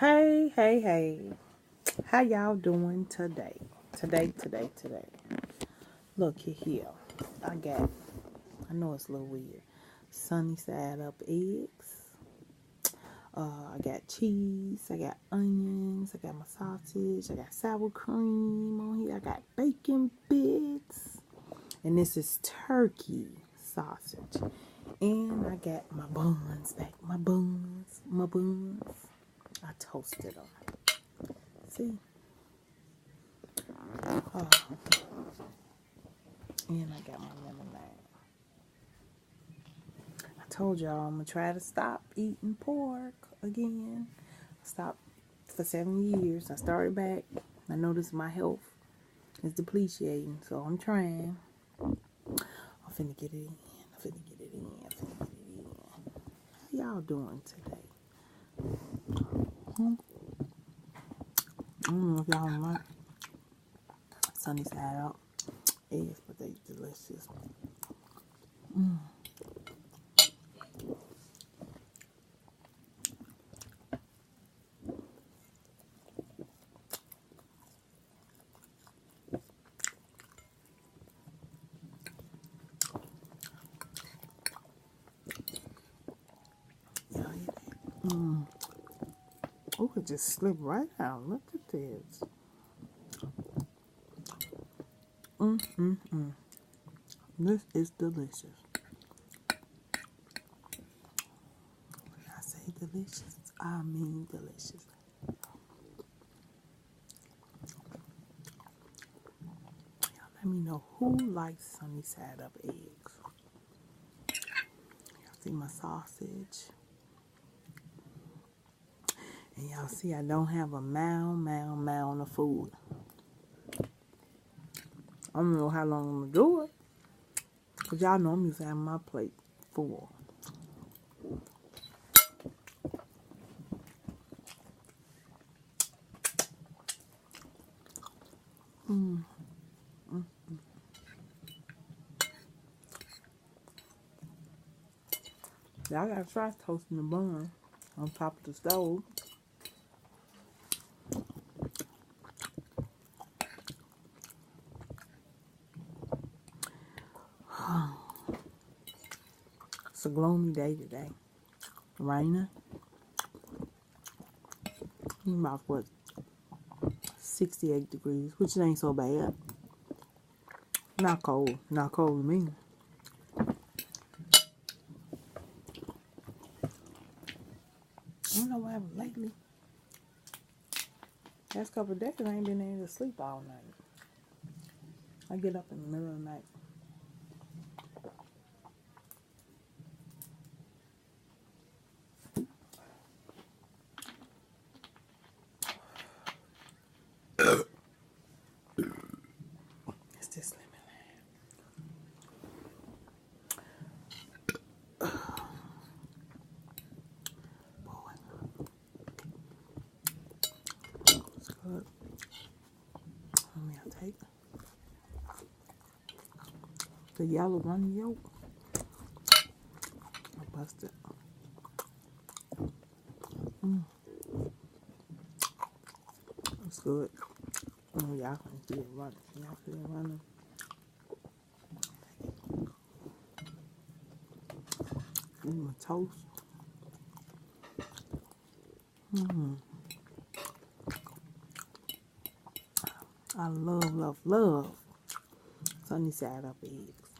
Hey. How y'all doing today? Today. Look here. I know it's a little weird. Sunny side up eggs. I got cheese. I got onions. I got my sausage. I got sour cream on here. I got bacon bits. And this is turkey sausage. And I got my buns back. My buns. I toasted them. See? And I got my lemonade. I told y'all I'm going to try to stop eating pork again. I stopped for 7 years. I started back. I noticed my health is depleting, so I'm trying. I'm finna get it in. How y'all doing today? I don't know if y'all like sunny side out eggs, but they delicious. Oh, it just slipped right out. Look at this. This is delicious. When I say delicious, I mean delicious. Y'all let me know who likes sunny side up eggs. Y'all see my sausage. And y'all see I don't have a mound of food. I don't know how long I'm going to do it. Because y'all know I'm used to having my plate full. Y'all got to try toasting the bun on top of the stove. It's a gloomy day today. Raining. About what? 68 degrees, which ain't so bad. Not cold to me. I don't know what happened lately. Last couple of days I ain't been able to sleep all night. I get up in the middle of the night. It's this lemon. It's good. Let me take the yellow runny yolk. I bust it. It's good. Oh, y'all can see it running. Y'all see it running. My toast. I love sunny side up eggs.